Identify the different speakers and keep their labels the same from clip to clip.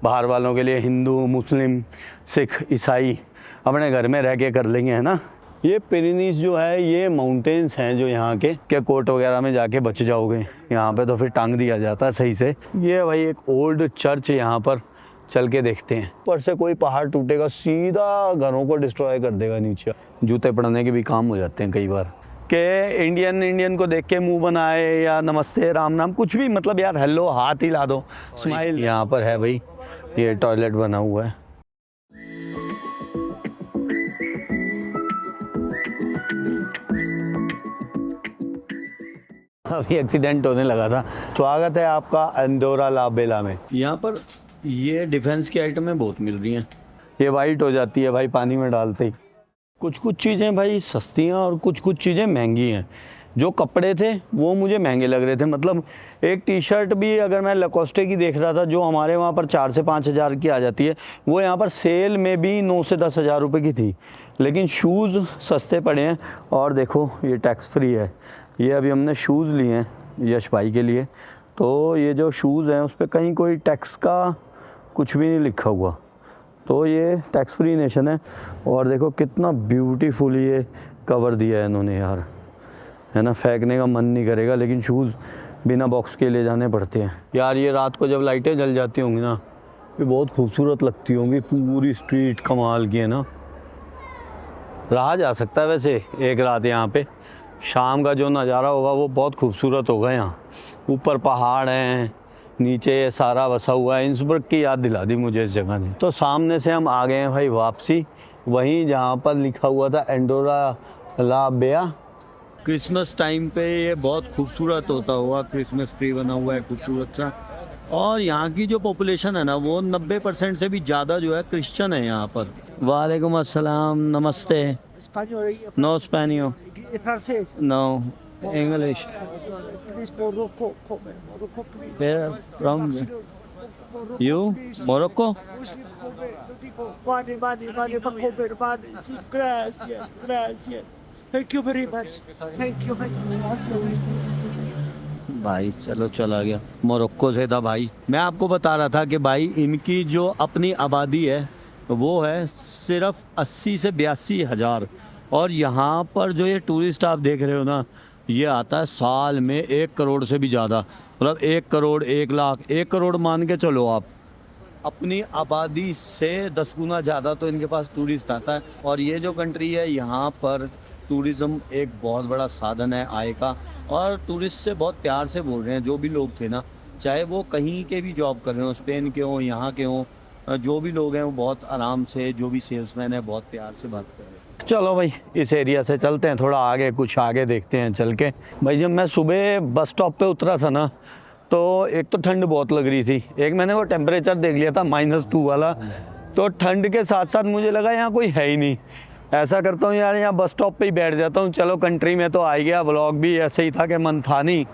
Speaker 1: बाहर वालों के लिए हिंदू, मुस्लिम, सिख, ईसाई अपने घर में रह के कर लेंगे, है ना। ये पिरेनीज जो है ये माउंटेन्स हैं जो यहाँ के कोर्ट वगैरह में जाके बच जाओगे, यहाँ पे तो फिर टांग दिया जाता है सही से। ये भाई एक ओल्ड चर्च यहाँ पर चल के देखते हैं। ऊपर से कोई पहाड़ टूटेगा सीधा घरों को डिस्ट्रॉय कर देगा नीचे। जूते पड़ने के भी काम हो जाते हैं कई बार के इंडियन को देख के मुंह बनाए या नमस्ते राम नाम कुछ भी, मतलब यार हेलो हाथ हिला दो, स्माइल। यहाँ पर है भाई ये टॉयलेट बना हुआ है। अभी एक्सीडेंट होने लगा था। स्वागत है आपका एंडोरा ला बेला में। यहाँ पर ये डिफेंस की आइटमें बहुत मिल रही हैं। ये वाइट हो जाती है भाई पानी में डालते ही। कुछ चीज़ें भाई सस्ती हैं और कुछ चीज़ें महंगी हैं। जो कपड़े थे वो मुझे महंगे लग रहे थे, मतलब एक टी शर्ट भी अगर मैं लकोस्टे की देख रहा था जो हमारे वहाँ पर 4 से 5 हज़ार की आ जाती है, वो यहाँ पर सेल में भी 9 से 10 हज़ार रुपये की थी। लेकिन शूज़ सस्ते पड़े हैं। और देखो ये टैक्स फ्री है। ये अभी हमने शूज़ लिए हैं यश भाई के लिए, तो ये जो शूज़ हैं उस पर कहीं कोई टैक्स का कुछ भी नहीं लिखा हुआ, तो ये टैक्स फ्री नेशन है। और देखो कितना ब्यूटीफुल ये कवर दिया है इन्होंने यार, है ना। फेंकने का मन नहीं करेगा, लेकिन शूज़ बिना बॉक्स के ले जाने पड़ते हैं यार। ये रात को जब लाइटें जल जाती होंगी ना, ये बहुत खूबसूरत लगती होंगी। पूरी स्ट्रीट कमाल की है ना। रहा जा सकता है वैसे एक रात यहाँ पे। शाम का जो नज़ारा होगा वो बहुत खूबसूरत होगा। यहाँ ऊपर पहाड़ हैं, नीचे ये सारा बसा हुआ है। इंसब्रुक की याद दिला दी मुझे इस जगह ने। तो सामने से हम आ गए हैं भाई वापसी, वहीं जहाँ पर लिखा हुआ था एंडोरा ला बेला। क्रिसमस टाइम पे ये बहुत खूबसूरत होता हुआ, क्रिसमस ट्री बना हुआ है खूबसूरत सा। और यहाँ की जो पॉपुलेशन है ना वो 90% से भी ज़्यादा जो है क्रिश्चियन है यहाँ पर। वालेकुम अस्सलाम, नमस्ते। नो स्पेनियो, no English. From you Morocco?
Speaker 2: Thank you very much. Thank you very much.
Speaker 1: भाई चलो चला गया। मोरक्को से था भाई। मैं आपको बता रहा था कि भाई इनकी जो अपनी आबादी है वो है सिर्फ 80 से 82 हज़ार। और यहाँ पर जो ये टूरिस्ट आप देख रहे हो ना, ये आता है साल में 1 करोड़ से भी ज़्यादा। मतलब 1 करोड़, 1 लाख, 1 करोड़ मान के चलो आप। अपनी आबादी से 10 गुना ज़्यादा तो इनके पास टूरिस्ट आता है। और ये जो कंट्री है यहाँ पर टूरिज़्म एक बहुत बड़ा साधन है आय का। और टूरिस्ट से बहुत प्यार से बोल रहे हैं जो भी लोग थे ना, चाहे वो कहीं के भी जॉब कर रहे हो, स्पेन के हों, यहाँ के हों, जो भी लोग हैं वो बहुत आराम से, जो भी सेल्समैन है बहुत प्यार से बात कर रहे हैं। चलो भाई इस एरिया से चलते हैं थोड़ा आगे, कुछ आगे देखते हैं चल के। भाई जब मैं सुबह बस स्टॉप पे उतरा था ना, तो एक तो ठंड बहुत लग रही थी। एक मैंने वो टेम्परेचर देख लिया था -2 वाला, तो ठंड के साथ साथ मुझे लगा यहाँ कोई है ही नहीं। ऐसा करता हूँ यार यहाँ बस स्टॉप पे ही बैठ जाता हूँ। चलो कंट्री में तो आ गया, व्लॉग भी ऐसे ही था कि मन था नहीं,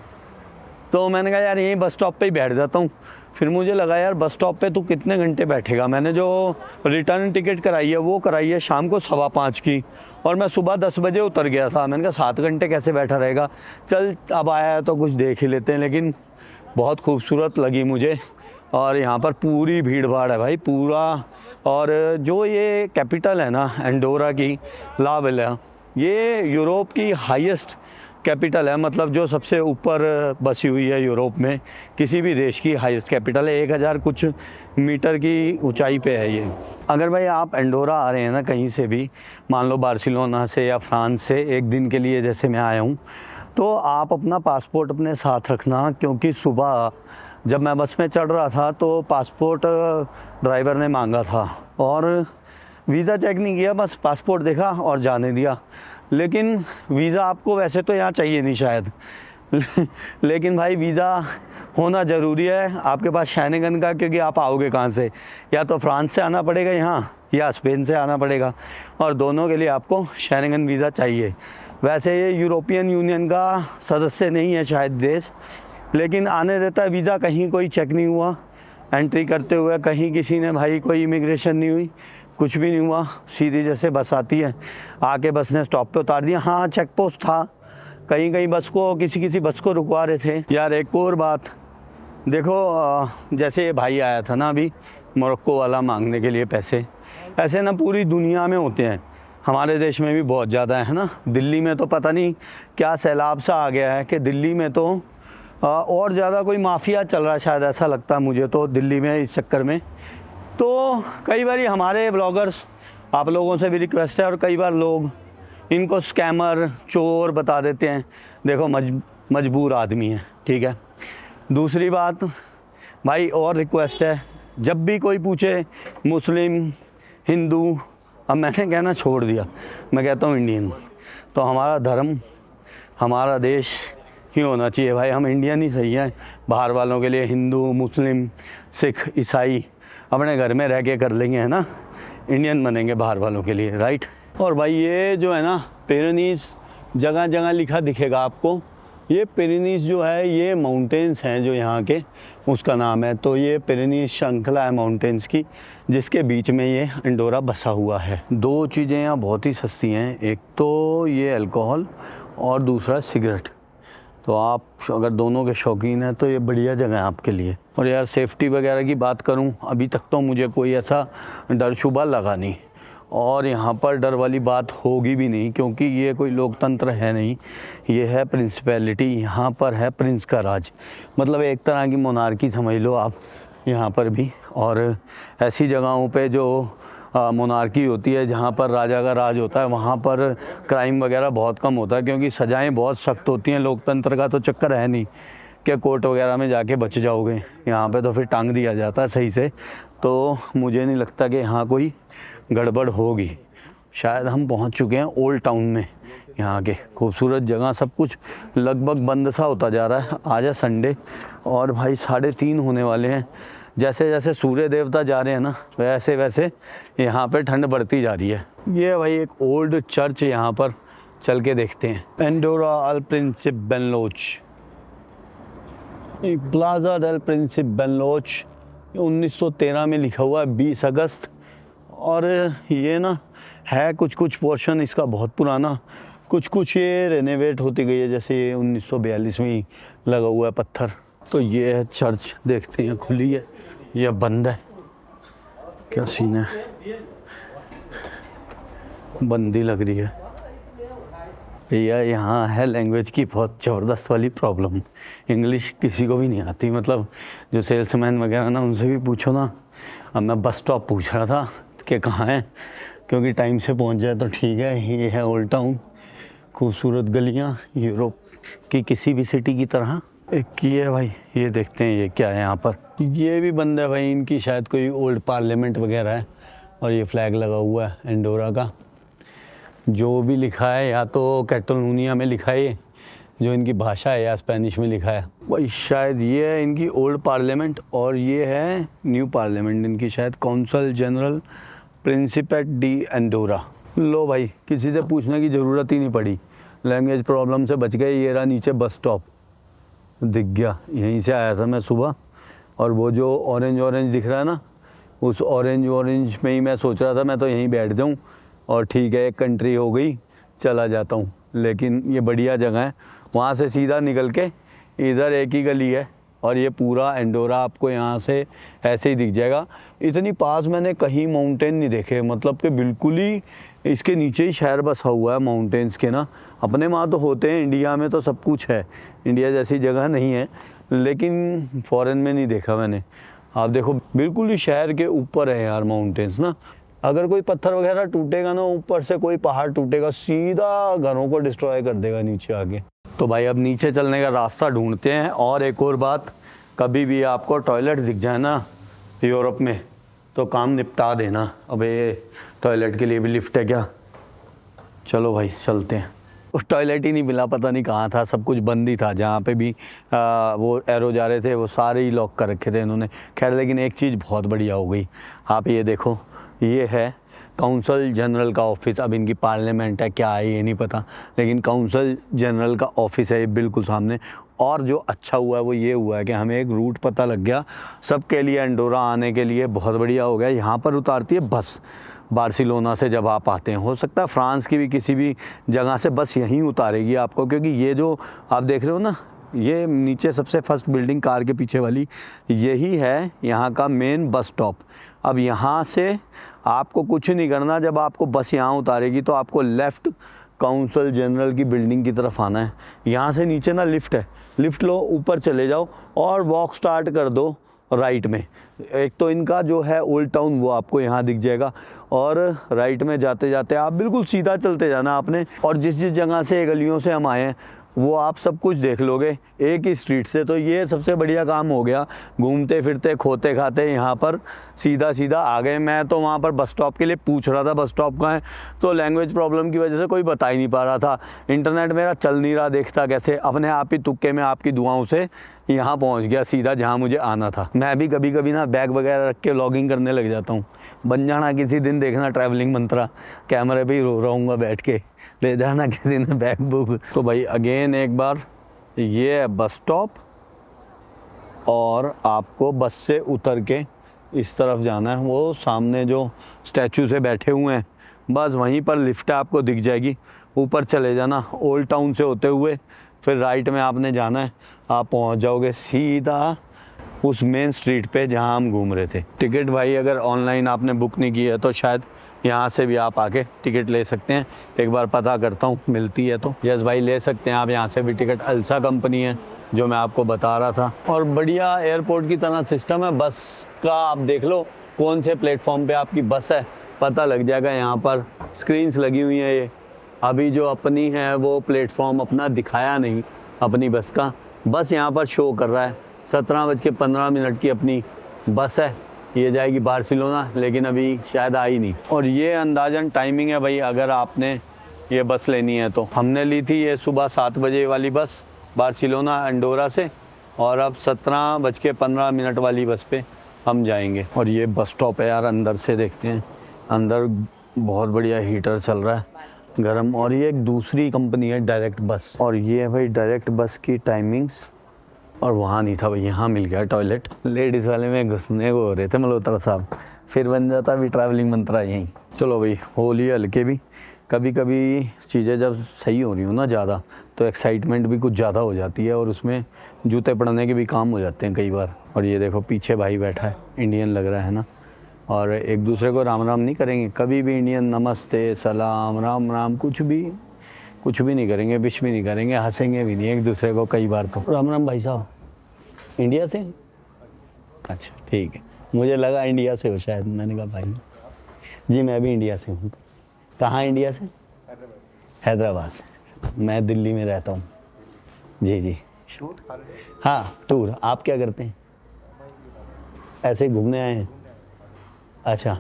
Speaker 1: तो मैंने कहा यार यहीं बस स्टॉप पे ही बैठ जाता हूँ। फिर मुझे लगा यार बस स्टॉप पे तू कितने घंटे बैठेगा। मैंने जो रिटर्न टिकट कराई है वो कराई है शाम को 5:15 की, और मैं सुबह 10 बजे उतर गया था। मैंने कहा 7 घंटे कैसे बैठा रहेगा, चल अब आया है तो कुछ देख ही लेते हैं। लेकिन बहुत खूबसूरत लगी मुझे। और यहाँ पर पूरी भीड़ भाड़ है भाई पूरा। और जो ये कैपिटल है ना एंडोरा की, ला बेला, ये यूरोप की हाईएस्ट कैपिटल है। मतलब जो सबसे ऊपर बसी हुई है यूरोप में, किसी भी देश की हाईएस्ट कैपिटल है। 1000 कुछ मीटर की ऊंचाई पे है ये। अगर भाई आप एंडोरा आ रहे हैं ना कहीं से भी, मान लो बार्सिलोना से या फ्रांस से, एक दिन के लिए जैसे मैं आया हूँ, तो आप अपना पासपोर्ट अपने साथ रखना। क्योंकि सुबह जब मैं बस में चढ़ रहा था तो पासपोर्ट ड्राइवर ने मांगा था, और वीज़ा चेक नहीं किया, बस पासपोर्ट देखा और जाने दिया। लेकिन वीज़ा आपको वैसे तो यहाँ चाहिए नहीं शायद लेकिन भाई वीज़ा होना ज़रूरी है आपके पास शेंगेन का, क्योंकि आप आओगे कहाँ से, या तो फ्रांस से आना पड़ेगा यहाँ या स्पेन से आना पड़ेगा, और दोनों के लिए आपको शेंगेन वीज़ा चाहिए। वैसे ये यूरोपियन यूनियन का सदस्य नहीं है शायद देश, लेकिन आने देता है वीज़ा। कहीं कोई चेक नहीं हुआ एंट्री करते हुए, कहीं किसी ने भाई कोई इमिग्रेशन नहीं हुई, कुछ भी नहीं हुआ। सीधी जैसे बस आती है, आके बस ने स्टॉप पे उतार दिया। हाँ चेक पोस्ट था कहीं कहीं बस को किसी किसी बस को रुकवा रहे थे। यार एक और बात देखो, जैसे ये भाई आया था ना अभी मोरक्को वाला मांगने के लिए पैसे, ऐसे ना पूरी दुनिया में होते हैं, हमारे देश में भी बहुत ज़्यादा है ना। दिल्ली में तो पता नहीं क्या सैलाब सा आ गया है कि दिल्ली में तो और ज़्यादा कोई माफिया चल रहा है शायद, ऐसा लगता है मुझे तो दिल्ली में इस चक्कर में। तो कई बार हमारे ब्लॉगर्स, आप लोगों से भी रिक्वेस्ट है, और कई बार लोग इनको स्कैमर चोर बता देते हैं। देखो मजबूर आदमी है, ठीक है। दूसरी बात भाई और रिक्वेस्ट है, जब भी कोई पूछे मुस्लिम हिंदू, अब मैंने कहना छोड़ दिया, मैं कहता हूँ इंडियन। तो हमारा धर्म हमारा देश ही होना चाहिए भाई, हम इंडियन ही सही हैं। बाहर वालों के लिए हिंदू मुस्लिम सिख ईसाई अपने घर में रह के कर लेंगे, है ना, इंडियन बनेंगे बाहर वालों के लिए, राइट। और भाई ये जो है ना पिरेनीज़, जगह जगह लिखा दिखेगा आपको, ये पिरेनीज़ जो है ये माउंटेन्स हैं जो यहाँ के, उसका नाम है। तो ये पिरेनीज़ श्रृंखला है माउंटेन्स की, जिसके बीच में ये अंडोरा बसा हुआ है। दो चीज़ें यहाँ बहुत ही सस्ती हैं, एक तो ये अल्कोहल और दूसरा सिगरेट। तो आप अगर दोनों के शौकीन हैं तो ये बढ़िया जगह है आपके लिए। और यार सेफ्टी वगैरह की बात करूं, अभी तक तो मुझे कोई ऐसा डर शुबा लगा नहीं, और यहाँ पर डर वाली बात होगी भी नहीं, क्योंकि ये कोई लोकतंत्र है नहीं, ये है प्रिंसिपैलिटी, यहाँ पर है प्रिंस का राज, मतलब एक तरह की मोनार्की समझ लो आप यहाँ पर भी। और ऐसी जगहों पे जो मोनार्की होती है, जहाँ पर राजा का राज होता है, वहाँ पर क्राइम वगैरह बहुत कम होता है, क्योंकि सज़ाएं बहुत सख्त होती हैं। लोकतंत्र का तो चक्कर है नहीं कि कोर्ट वगैरह में जाके बच जाओगे, यहाँ पे तो फिर टांग दिया जाता है सही से। तो मुझे नहीं लगता कि यहाँ कोई गड़बड़ होगी। शायद हम पहुँच चुके हैं ओल्ड टाउन में, यहाँ के खूबसूरत जगह, सब कुछ लगभग बंद सा होता जा रहा है। आज है संडे और भाई 3:30 होने वाले हैं। जैसे जैसे सूर्य देवता जा रहे हैं ना, वैसे वैसे यहाँ पे ठंड बढ़ती जा रही है। ये भाई एक ओल्ड चर्च, यहाँ पर चल के देखते हैं। एंडोरा अल प्रिंसिप बेनलोच, प्लाजा डेल प्रिंसिप बेनलोच, 1913 में लिखा हुआ है, 20 अगस्त। और ये ना है कुछ कुछ पोर्शन इसका बहुत पुराना, कुछ कुछ ये रेनोवेट होती गई है, जैसे ये 1942 में ही लगा हुआ है पत्थर। तो ये है चर्च, देखते हैं खुली है या बंद है, क्या सीन है, बंदी लग रही है भैया। यहाँ है लैंग्वेज की बहुत ज़बरदस्त वाली प्रॉब्लम, इंग्लिश किसी को भी नहीं आती, मतलब जो सेल्समैन वगैरह ना उनसे भी पूछो ना। अब मैं बस स्टॉप पूछ रहा था कि कहाँ है, क्योंकि टाइम से पहुँच जाए तो ठीक है। ये है ओल्ड टाउन, खूबसूरत गलियाँ, यूरोप की किसी भी सिटी की तरह। एक ये है भाई, ये देखते हैं ये क्या है यहाँ पर। ये भी बंद है भाई, इनकी शायद कोई ओल्ड पार्लियामेंट वगैरह है। और ये फ्लैग लगा हुआ है एंडोरा का, जो भी लिखा है या तो कैटलोनिया में लिखा है, जो इनकी भाषा है, या स्पेनिश में लिखा है भाई। शायद ये है इनकी ओल्ड पार्लियामेंट और ये है न्यू पार्लियामेंट इनकी, शायद काउंसिल जनरल प्रिंसिपेट डी एंडोरा। लो भाई, किसी से पूछने की ज़रूरत ही नहीं पड़ी, लैंग्वेज प्रॉब्लम से बच गए। ये रहा नीचे बस स्टॉप दिख गया, यहीं से आया था मैं सुबह। और वो जो ऑरेंज ऑरेंज दिख रहा है ना, उस ऑरेंज ऑरेंज में ही मैं सोच रहा था मैं तो यहीं बैठ जाऊं और ठीक है एक कंट्री हो गई, चला जाता हूं। लेकिन ये बढ़िया जगह है, वहाँ से सीधा निकल के इधर एक ही गली है और ये पूरा एंडोरा आपको यहाँ से ऐसे ही दिख जाएगा। इतनी पास मैंने कहीं माउंटेन नहीं देखे, मतलब कि बिल्कुल ही इसके नीचे ही शहर बसा हुआ है माउंटेन्स के ना। अपने वहाँ तो होते हैं, इंडिया में तो सब कुछ है, इंडिया जैसी जगह नहीं है, लेकिन फॉरेन में नहीं देखा मैंने। आप देखो बिल्कुल ही शहर के ऊपर है यार माउंटेन्स ना। अगर कोई पत्थर वगैरह टूटेगा ना, ऊपर से कोई पहाड़ टूटेगा, सीधा घरों को डिस्ट्रॉय कर देगा नीचे आके। तो भाई अब नीचे चलने का रास्ता ढूंढते हैं। और एक और बात, कभी भी आपको टॉयलेट दिख जाए ना यूरोप में तो काम निपटा देना। अबे टॉयलेट के लिए भी लिफ्ट है क्या? चलो भाई चलते हैं। उस टॉयलेट ही नहीं मिला, पता नहीं कहाँ था, सब कुछ बंद ही था। जहाँ पे भी वो एरो जा रहे थे वो सारे ही लॉक कर रखे थे इन्होंने। खैर लेकिन एक चीज़ बहुत बढ़िया हो गई, आप ये देखो, ये है काउंसिल जनरल का ऑफिस। अब इनकी पार्लियामेंट है क्या है ये नहीं पता, लेकिन काउंसिल जनरल का ऑफिस है ये बिल्कुल सामने। और जो अच्छा हुआ है वो ये हुआ है कि हमें एक रूट पता लग गया सबके लिए, एंडोरा आने के लिए बहुत बढ़िया हो गया। यहाँ पर उतारती है बस, बार्सिलोना से जब आप आते हैं। हो सकता है फ्रांस की भी किसी भी जगह से बस यहीं उतारेगी आपको, क्योंकि ये जो आप देख रहे हो ना, ये नीचे सबसे फर्स्ट बिल्डिंग कार के पीछे वाली, यही है यहाँ का मेन बस स्टॉप। अब यहाँ से आपको कुछ नहीं करना, जब आपको बस यहाँ उतारेगी तो आपको लेफ़्ट काउंसल जनरल की बिल्डिंग की तरफ आना है। यहाँ से नीचे ना लिफ्ट है, लिफ्ट लो, ऊपर चले जाओ और वॉक स्टार्ट कर दो राइट में। एक तो इनका जो है ओल्ड टाउन वो आपको यहाँ दिख जाएगा, और राइट में जाते जाते आप बिल्कुल सीधा चलते जाना आपने, और जिस जिस जगह से गलियों से हम आए हैं वो आप सब कुछ देख लोगे एक ही स्ट्रीट से। तो ये सबसे बढ़िया काम हो गया, घूमते फिरते खोते खाते यहाँ पर सीधा सीधा आ गए। मैं तो वहाँ पर बस स्टॉप के लिए पूछ रहा था बस स्टॉप कहाँ है, तो लैंग्वेज प्रॉब्लम की वजह से कोई बता ही नहीं पा रहा था, इंटरनेट मेरा चल नहीं रहा, देखता कैसे, अपने आप ही तुक्के में आपकी दुआओं से यहाँ पहुँच गया सीधा जहाँ मुझे आना था। मैं भी कभी कभी ना बैग वगैरह रख के व्लॉगिंग करने लग जाता हूँ, बन जाना किसी दिन, देखना ट्रैवलिंग मंत्रा, कैमरे पे ही रो रहूँगा बैठ के, ले जाना किसी ने बैग बुक। तो भाई अगेन एक बार ये है बस स्टॉप, और आपको बस से उतर के इस तरफ जाना है। वो सामने जो स्टैचू से बैठे हुए हैं बस वहीं पर लिफ्ट आपको दिख जाएगी, ऊपर चले जाना, ओल्ड टाउन से होते हुए फिर राइट में आपने जाना है, आप पहुंच जाओगे सीधा उस मेन स्ट्रीट पे जहां हम घूम रहे थे। टिकट भाई अगर ऑनलाइन आपने बुक नहीं की है तो शायद यहाँ से भी आप आके टिकट ले सकते हैं, एक बार पता करता हूँ मिलती है तो। यस भाई ले सकते हैं आप यहाँ से भी टिकट, अल्सा कंपनी है जो मैं आपको बता रहा था, और बढ़िया एयरपोर्ट की तरह सिस्टम है। बस का आप देख लो कौन से प्लेटफॉर्म पे आपकी बस है, पता लग जाएगा, यहाँ पर स्क्रीन्स लगी हुई हैं। ये अभी जो अपनी है वो प्लेटफॉर्म अपना दिखाया नहीं अपनी बस का, बस यहाँ पर शो कर रहा है 17:15 की अपनी बस है, ये जाएगी बार्सिलोना, लेकिन अभी शायद आई नहीं। और ये अंदाज़न टाइमिंग है भाई, अगर आपने ये बस लेनी है तो हमने ली थी ये सुबह 7 बजे वाली बस बार्सिलोना अंडोरा से, और अब 17:15 वाली बस पे हम जाएंगे। और ये बस स्टॉप है यार, अंदर से देखते हैं, अंदर बहुत बढ़िया हीटर चल रहा है गरम, और ये एक दूसरी कंपनी है डायरेक्ट बस, और ये है भाई डायरेक्ट बस की टाइमिंग्स। और वहाँ नहीं था भाई, यहाँ मिल गया टॉयलेट, लेडीज़ वाले में घुसने को हो रहे थे मल्होत्रा साहब, फिर बन जाता भी ट्रैवलिंग मंत्रा यहीं। चलो भाई होली हल्के भी, कभी कभी चीज़ें जब सही हो रही हो ना ज़्यादा तो एक्साइटमेंट भी कुछ ज़्यादा हो जाती है, और उसमें जूते पड़ने के भी काम हो जाते हैं कई बार। और ये देखो पीछे भाई बैठा है, इंडियन लग रहा है ना, और एक दूसरे को राम राम नहीं करेंगे कभी भी, इंडियन नमस्ते सलाम राम राम कुछ भी नहीं करेंगे, विश भी नहीं करेंगे, हंसेंगे भी नहीं एक दूसरे को कई बार। तो राम राम भाई साहब, इंडिया से? अच्छा ठीक है, मुझे लगा इंडिया से हो शायद, मैंने कहा भाई जी मैं भी इंडिया से हूँ। कहाँ इंडिया से? हैदराबाद से। मैं दिल्ली में रहता हूँ। जी जी हाँ टूर। आप क्या करते हैं? ऐसे ही घूमने आए हैं? अच्छा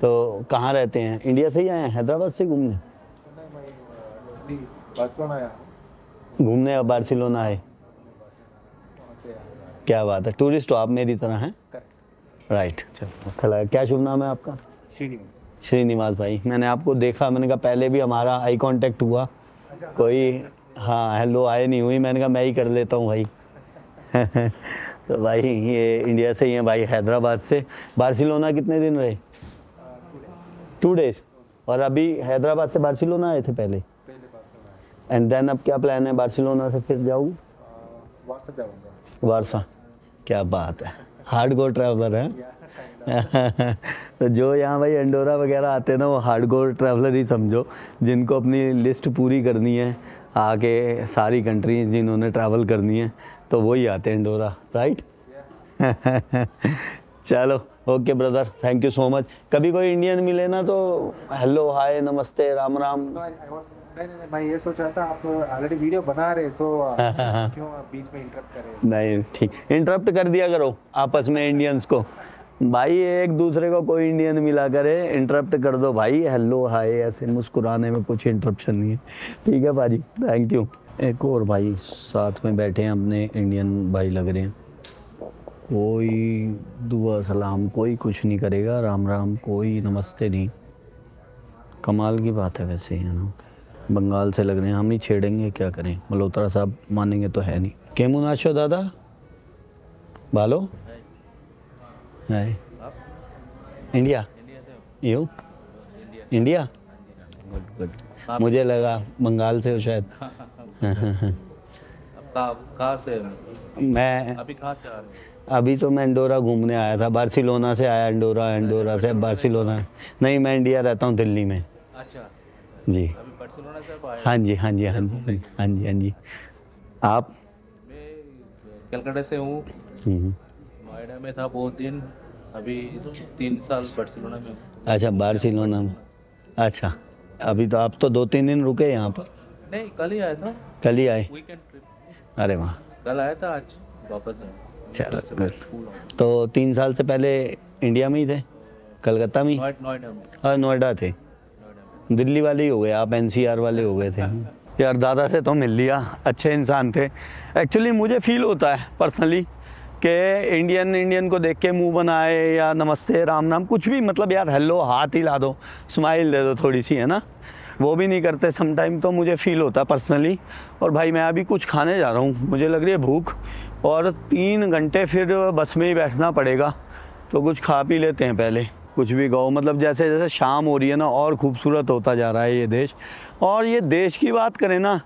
Speaker 1: तो कहाँ रहते हैं? इंडिया से ही आए हैं, हैदराबाद से घूमने? घूमने अब बार्सिलोना आए? क्या बात है, टूरिस्ट हो आप मेरी तरह हैं? राइट, चलो क्या शुभ नाम है आपका? श्रीनिवास भाई, मैंने आपको देखा, मैंने कहा पहले भी हमारा आई कांटेक्ट हुआ, कोई हाँ हेलो आए नहीं हुई, मैंने कहा मैं ही कर लेता हूँ भाई। तो भाई ये इंडिया से ही हैं भाई, हैदराबाद से। बार्सिलोना कितने दिन रहे? 2 डेज। और अभी हैदराबाद से बार्सिलोना आए थे पहले? एंड देन अब क्या प्लान है, बार्सिलोना से फिर जाऊँ? वारसा। क्या बात है, हार्डकोर ट्रैवलर है। तो जो यहाँ भाई अंडोरा वगैरह आते हैं ना, वो हार्डकोर ट्रैवलर ही समझो, जिनको अपनी लिस्ट पूरी करनी है आगे सारी कंट्रीज जिन्होंने ट्रैवल करनी है, तो वही आते हैं अंडोरा, राइट? चलो okay brother, thank you so much. कभी कोई इंडियन मिले ना तो हेलो हाय नमस्ते राम राम।
Speaker 2: नहीं, मैं ये सोच रहा था आप ऑलरेडी वीडियो बना रहे तो क्यों आप बीच में इंटरप्ट करें?
Speaker 1: नहीं ठीक, इंटरप्ट कर दिया करो आपस में इंडियंस को भाई, एक दूसरे को कोई इंडियन मिला करे इंटरप्ट कर दो भाई, हेलो हाय, ऐसे मुस्कुराने में कुछ इंटरप्शन नहीं है। ठीक है भाजी, थैंक यू। एक और भाई साथ में बैठे हैं अपने इंडियन भाई लग रहे हैं, कोई दुआ सलाम कोई कुछ नहीं करेगा, राम राम कोई नमस्ते नहीं। कमाल की बात है वैसे, है ना, बंगाल से लग रहे हैं, हम ही छेड़ेंगे क्या करें, मल्होत्रा साहब मानेंगे तो है नहीं। केमू नाशो दादा भालो है India you India, good good. मुझे लगा बंगाल से हो शायद।
Speaker 2: कहाँ से
Speaker 1: मैं
Speaker 2: अभी कहाँ से आ रहे हैं?
Speaker 1: अभी तो मैं इंडोरा घूमने आया था, बार्सिलोना से आया, इंडोरा से बार्सिलोना। नहीं, मैं इंडिया रहता हूँ, दिल्ली में।
Speaker 2: अच्छा,
Speaker 1: जी,
Speaker 2: अभी बार्सिलोना से आप आए?
Speaker 1: हाँ जी हाँ जी हाँ जी हाँ जी हाँ जी। आप?
Speaker 2: मैं कलकत्ता से हूँ, नोएडा में था बहुत दिन, अभी 3 साल बार्सिलोना में हूँ।
Speaker 1: अच्छा, बार्सिलोना में। अच्छा, अभी तो आप तो 2-3 दिन रुके यहाँ पर?
Speaker 2: नहीं, कल ही आया था,
Speaker 1: कल ही आए?
Speaker 2: Weekend trip.
Speaker 1: अरे वाह,
Speaker 2: कल आया था, आज वापस है।
Speaker 1: चलो
Speaker 2: कल से
Speaker 1: गुड।
Speaker 2: स्कूल हूँ।
Speaker 1: तो 3 साल से पहले इंडिया में ही थे, कलकत्ता में ही?
Speaker 2: नोएडा में,
Speaker 1: हाँ, नोएडा थे।
Speaker 2: नोएडा में।
Speaker 1: दिल्ली वाले ही हो गए आप, एनसीआर वाले हो गए थे। यार दादा से तो मिल लिया, अच्छे इंसान थे। एक्चुअली मुझे फील होता है पर्सनली कि इंडियन को देख के मुंह बनाए या नमस्ते राम नाम कुछ भी, मतलब यार हेलो हाथ हिला दो, स्माइल दे दो थोड़ी सी, है ना, वो भी नहीं करते समटाइम। तो मुझे फील होता है पर्सनली। और भाई मैं अभी कुछ खाने जा रहा हूँ, मुझे लग रही है भूख, और 3 घंटे फिर बस में ही बैठना पड़ेगा, तो कुछ खा पी लेते हैं पहले। कुछ भी कहो, मतलब जैसे जैसे शाम हो रही है ना, और खूबसूरत होता जा रहा है ये देश। और ये देश की बात करें ना,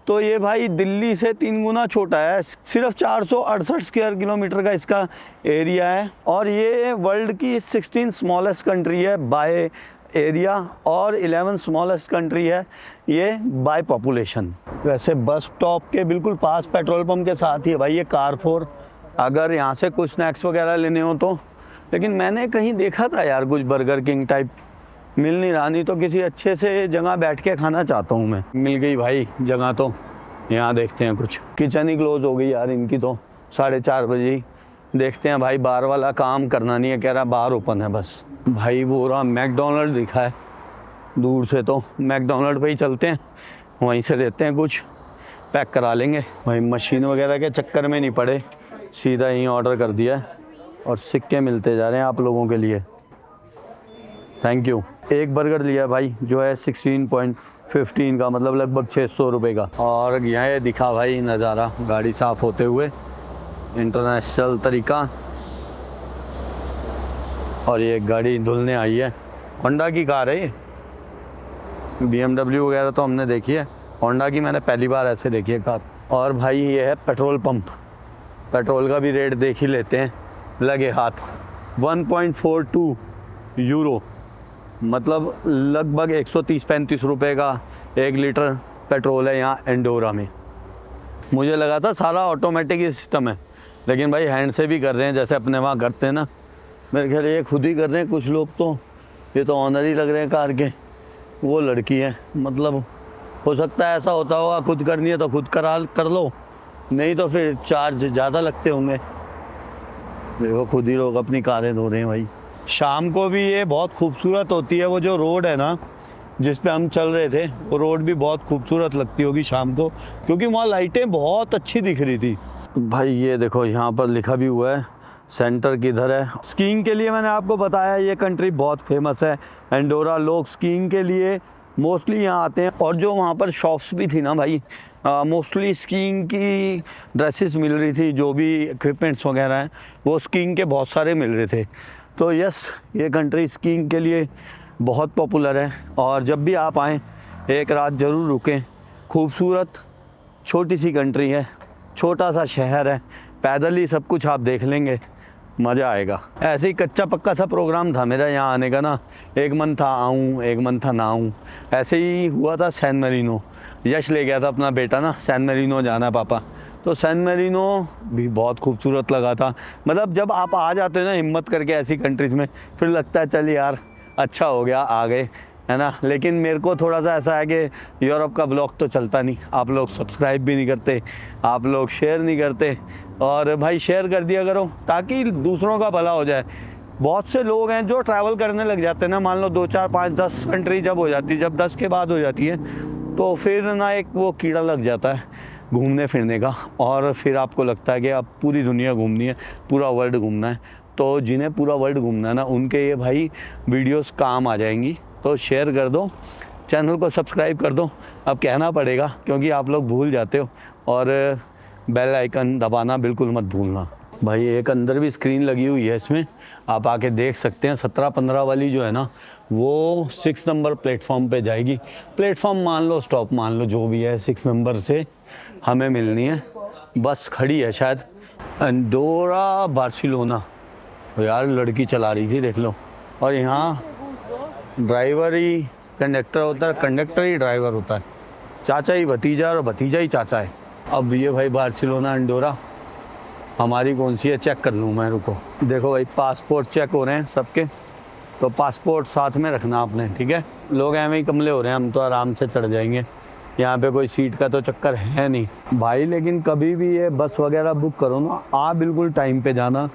Speaker 1: तो ये भाई दिल्ली से 3 गुना छोटा है, सिर्फ 468 स्क्वायर किलोमीटर का इसका एरिया है। और ये वर्ल्ड की 16 स्मॉलेस्ट कंट्री है बाय एरिया, और 11 स्मॉलेस्ट कंट्री है ये बाय पॉपुलेशन। वैसे बस स्टॉप के बिल्कुल पास पेट्रोल पंप के साथ ही है भाई ये कारफोर, अगर यहाँ से कुछ स्नैक्स वगैरह लेने हो तो। लेकिन मैंने कहीं देखा था यार कुछ बर्गर किंग टाइप, मिल नहीं रहा, नहीं तो किसी अच्छे से जगह बैठ के खाना चाहता हूँ मैं। मिल गई भाई जगह, तो यहाँ देखते हैं कुछ। किचन ही क्लोज हो गई यार इनकी तो, 4:30 बजे ही। देखते हैं भाई, बार वाला काम करना नहीं है, कह रहा बार ओपन है बस। भाई वो रहा मैकडोनल्ड दिखा है दूर से, तो मैकडोनल्ड पे ही चलते हैं, वहीं से लेते हैं कुछ, पैक करा लेंगे भाई। मशीन वगैरह के चक्कर में नहीं पड़े, सीधा यहीं ऑर्डर कर दिया है, और सिक्के मिलते जा रहे हैं आप लोगों के लिए। Thank you. एक बर्गर लिया भाई जो है 16.15 का, मतलब लगभग 600 रुपये का। और यहाँ दिखा भाई नज़ारा गाड़ी साफ़ होते हुए, इंटरनेशनल तरीका। और ये गाड़ी धुलने आई है, होंडा की कार है ये। BMW वगैरह तो हमने देखी है, होंडा की मैंने पहली बार ऐसे देखी है कार। और भाई ये है पेट्रोल पंप, पेट्रोल का भी रेट देख ही लेते हैं लगे हाथ। 1.42 यूरो, मतलब लगभग 130-135 रुपये का 1 लीटर पेट्रोल है यहाँ इंडोरा में। मुझे लगा था सारा ऑटोमेटिक ही सिस्टम है, लेकिन भाई हैंड से भी कर रहे हैं, जैसे अपने वहाँ करते हैं ना। मेरे ख्याल ये खुद ही कर रहे हैं कुछ लोग, तो ये तो ऑनर ही लग रहे हैं कार के। वो लड़की है, मतलब हो सकता है ऐसा होता होगा, खुद करनी है तो खुद कर लो, नहीं तो फिर चार्ज ज़्यादा लगते होंगे। देखो खुद ही लोग अपनी कारें धो रहे हैं भाई। शाम को भी ये बहुत खूबसूरत होती है, वो जो रोड है ना जिस पे हम चल रहे थे, वो रोड भी बहुत खूबसूरत लगती होगी शाम को, क्योंकि वहाँ लाइटें बहुत अच्छी दिख रही थी। भाई ये देखो यहाँ पर लिखा भी हुआ है सेंटर किधर है। स्कीइंग के लिए मैंने आपको बताया ये कंट्री बहुत फेमस है इंडोरा, लोग स्कीइंग के लिए मोस्टली यहाँ आते हैं। और जो वहाँ पर शॉप्स भी थी ना भाई, मोस्टली स्कीइंग की ड्रेसेस मिल रही थी, जो भी इक्विपमेंट्स वगैरह हैं वो स्कीइंग के बहुत सारे मिल रहे थे। तो यस, ये कंट्री स्कीइंग के लिए बहुत पॉपुलर है। और जब भी आप आएँ एक रात ज़रूर रुकें। खूबसूरत छोटी सी कंट्री है, छोटा सा शहर है, पैदल ही सब कुछ आप देख लेंगे, मज़ा आएगा। ऐसे ही कच्चा पक्का सा प्रोग्राम था मेरा यहाँ आने का ना, एक मन था आऊँ एक मन था ना आऊँ। ऐसे ही हुआ था सैन मेरिनो, यश ले गया था अपना बेटा ना, सैन मेरिनो जाना पापा, तो सैन मेरिनो भी बहुत खूबसूरत लगा था। मतलब जब आप आ जाते हो ना हिम्मत करके ऐसी कंट्रीज़ में, फिर लगता है चल यार अच्छा हो गया आ गए, है ना। लेकिन मेरे को थोड़ा सा ऐसा है कि यूरोप का ब्लॉग तो चलता नहीं, आप लोग सब्सक्राइब भी नहीं करते, आप लोग शेयर नहीं करते। और भाई शेयर कर दिया करो ताकि दूसरों का भला हो जाए। बहुत से लोग हैं जो ट्रैवल करने लग जाते हैं ना, मान लो 2, 4, 5, 10 कंट्री जब हो जाती है, जब 10 के बाद हो जाती है तो फिर ना एक वो कीड़ा लग जाता है घूमने फिरने का, और फिर आपको लगता है कि अब पूरी दुनिया घूमनी है, पूरा वर्ल्ड घूमना है। तो जिन्हें पूरा वर्ल्ड घूमना है ना, उनके ये भाई वीडियोस काम आ जाएंगी। तो शेयर कर दो, चैनल को सब्सक्राइब कर दो, अब कहना पड़ेगा क्योंकि आप लोग भूल जाते हो। और बेल आइकन दबाना बिल्कुल मत भूलना। भाई एक अंदर भी स्क्रीन लगी हुई है इसमें, आप आके देख सकते हैं। 17-15 वाली जो है ना वो 6 नंबर प्लेटफॉर्म पे जाएगी। प्लेटफॉर्म मान लो, स्टॉप मान लो, जो भी है 6 नंबर से हमें मिलनी है। बस खड़ी है शायद, एंडोरा बार्सिलोना। तो यार लड़की चला रही थी, देख लो। और यहाँ ड्राइवर ही कंडक्टर होता है, कंडक्टर ही ड्राइवर होता है। चाचा ही भतीजा और भतीजा ही चाचा है। अब ये भाई बार्सिलोना एंडोरा हमारी कौन सी है, चेक कर लूँ मैं, रुको। देखो भाई पासपोर्ट चेक हो रहे हैं सबके, तो पासपोर्ट साथ में रखना आपने, ठीक है। लोग ऐਵੇਂ ही कमले हो रहे हैं, हम तो आराम से चढ़ जाएंगे। यहाँ पे कोई सीट का तो चक्कर है नहीं भाई। लेकिन कभी भी ये बस वगैरह बुक करो ना, आप बिल्कुल टाइम पे जाना।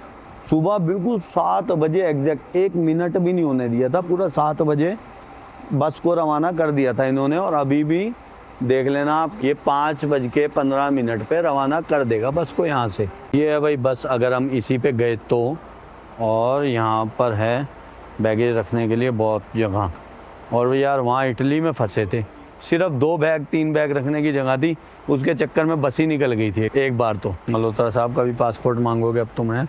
Speaker 1: सुबह बिल्कुल 7 बजे एग्जैक्ट, 1 मिनट भी नहीं होने दिया था, पूरा 7 बजे बस को रवाना कर दिया था इन्होंने। और अभी भी देख लेना आप, ये 5:15 पे रवाना कर देगा बस को यहाँ से। ये है भाई बस, अगर हम इसी पे गए तो। और यहाँ पर है बैगेज रखने के लिए बहुत जगह। और यार वहाँ इटली में फंसे थे, सिर्फ 2 बैग 3 बैग रखने की जगह थी, उसके चक्कर में बस ही निकल गई थी एक बार। तो मल्होत्रा साहब का भी पासपोर्ट मांगोगे अब तो मैं।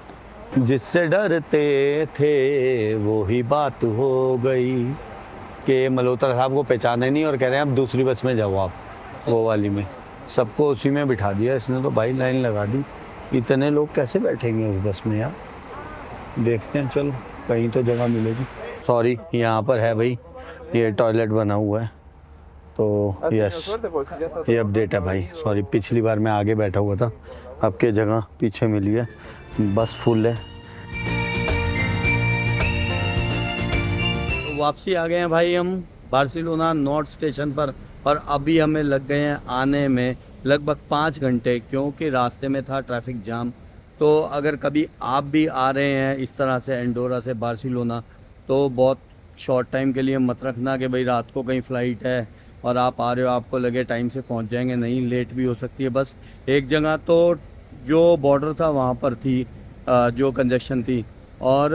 Speaker 1: जिससे डरते थे वो ही बात हो गई कि मल्होत्रा साहब को पहचाने नहीं और कह रहे हैं अब दूसरी बस में जाओ आप, वो वाली में। सबको उसी में बिठा दिया इसने तो भाई, लाइन लगा दी। इतने लोग कैसे बैठेंगे उस बस में यार, देखते हैं, चलो कहीं तो जगह मिलेगी। सॉरी, यहाँ पर है भाई, ये टॉयलेट बना हुआ है तो यस, ये अपडेट है भाई। सॉरी, पिछली बार मैं आगे बैठा हुआ था, अब के जगह पीछे मिली है। बस फुल है। वापसी आ गए हैं भाई हम बार्सिलोना नॉर्थ स्टेशन पर। और अभी हमें लग गए हैं आने में लगभग 5 घंटे, क्योंकि रास्ते में था ट्रैफिक जाम। तो अगर कभी आप भी आ रहे हैं इस तरह से एंडोरा से बार्सिलोना, तो बहुत शॉर्ट टाइम के लिए मत रखना कि भाई रात को कहीं फ़्लाइट है और आप आ रहे हो, आपको लगे टाइम से पहुंच जाएंगे। नहीं, लेट भी हो सकती है। बस एक जगह तो जो बॉर्डर था वहाँ पर थी जो कंजेशन थी, और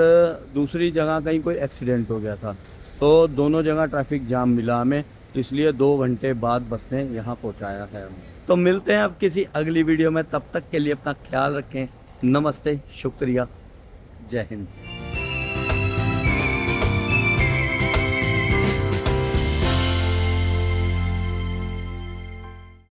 Speaker 1: दूसरी जगह कहीं कोई एक्सीडेंट हो गया था। तो दोनों जगह ट्रैफिक जाम मिला हमें, इसलिए 2 घंटे बाद बस ने यहाँ पहुँचाया है हमें। तो मिलते हैं अब किसी अगली वीडियो में, तब तक के लिए अपना ख्याल रखें। नमस्ते, शुक्रिया, जय हिंद।